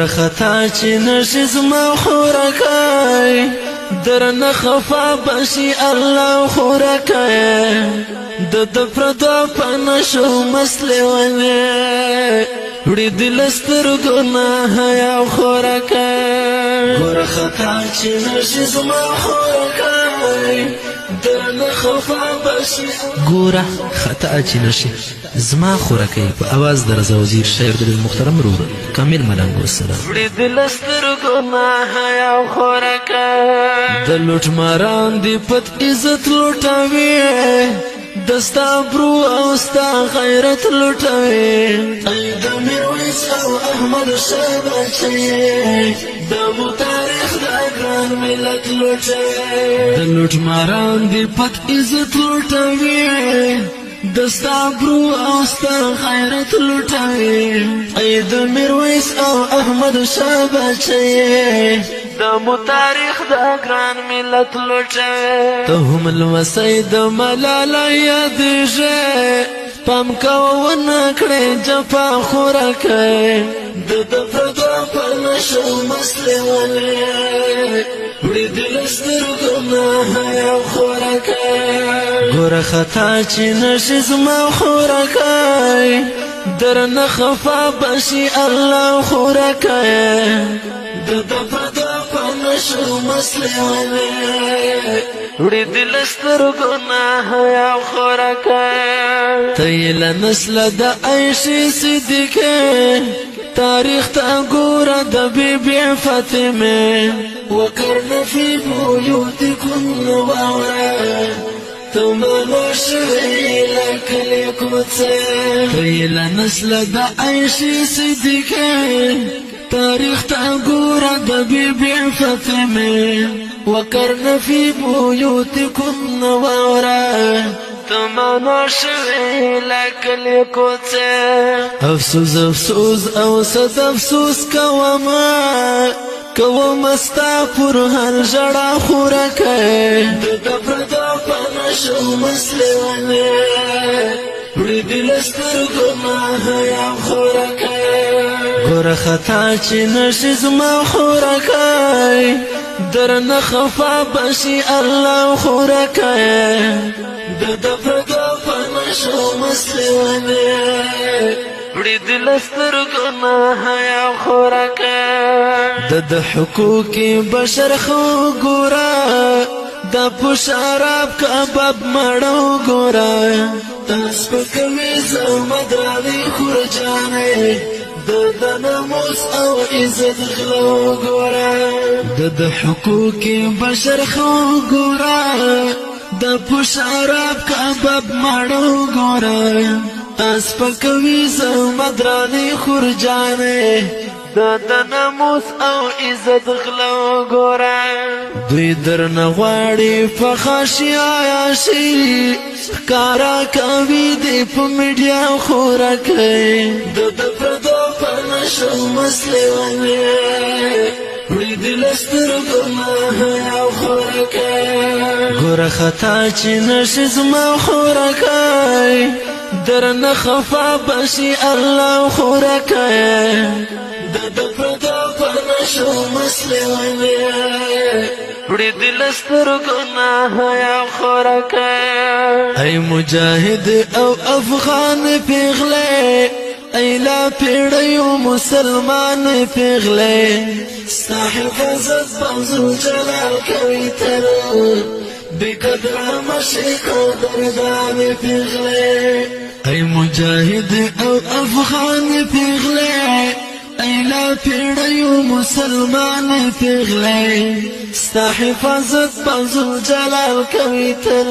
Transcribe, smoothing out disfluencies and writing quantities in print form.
خطا چې نشي زما خورکای درنه خفا بشي الله خورکای د پردا پنشو مسلې ونه وړي دل سترګو نه یا خورکای ګور خطا چې نشي زما خورکای درنه خفا بشي ګور خطا چې نشي زما خورکای په आवाज درز وزیر شاعر د محترم رور کامل ملنګ والسلام وړي دل سترګو نه یا خورکای د لوټ ماران دی پت عزت لوټاوي دستا برو او ستا غیرت لوټوي د میرویس او احمد شابچي د مو تاریخ د ګران ملت لوټوي د لوټ ماران دی پت عزت لوټوي دستا برو او ستا غیرت لوټوي د میرویس او احمد شابچي دمو تاریخ دا گران ملت لوټوي ته هم الوسی د ملاله یادېږي پام کوه ونه کړې جفا خورکۍ د پردا په نشو مسلې ولې وړي دل سترګو نه یا خورکۍ ګوره خطا چې نشي زما خورکۍ درنه خفا بشي الله خورکۍ د پردا شو مسلې ونه وړي دل سترګو نه یا خورکۍ ته یې له نسله د عایشې صدیقې تاریخ ته ګوره د بیبي فاطمې وکرن فی بیوتکن واوره تمام شوی لکه لیکوڅه ته یې له نسله د عایشې صدیقې تاریخ تا ګوره د بیبي فاطمې وکرن فی بیوتکن واوره تمانا شوی لکه لیکوڅه افسوس افسوس او صد افسوس کوم ستا پر هر ژړا خورکۍ د پردا په نشو مسلې ونه وړي دل سترګو نه یا خورکۍ ګوره خطا چې نشي زما خورکۍ درنه خفا بشي الله خورکۍ د پردا په نشو مسلې ونه وړي دل سترګو نه یا خورکۍ د حقوق بشر خو ګوره د پشاراب کباب مړو ګوره تاس پکوي زما دراني خورجانې د ناموس او عزت غلو ګوره د حقوق بشر خو ګوره د پشاراب کباب مړو ګوره تاس پکوي زما دراني خورجانې د ناموس او عزت غلو ګوره دوی درنه غواړي فخاشي عیاشي ښکارا کوي دی په میډیا خورکۍ د پردا په نشو مسلې ونه وړي دل سترګو نه یا خورکۍ ګوره خطا چې نشي زما خورکۍ درنه خفا بشي الله خورکۍ د پردا په نشو مسلې ونه وړي دل سترګو نه یا خورکۍ ای مجاهد او افغان پیغلې ای لا پیړیو مسلمان پیغلې ستا حفاظت بنزو جلال کوي تر بقدر مشي قدردان پیغلې ای مجاهد او افغان پیغلې ای لا پیړیو مسلمان پیغلې ستا حفاظت بنزو جلال کوي تر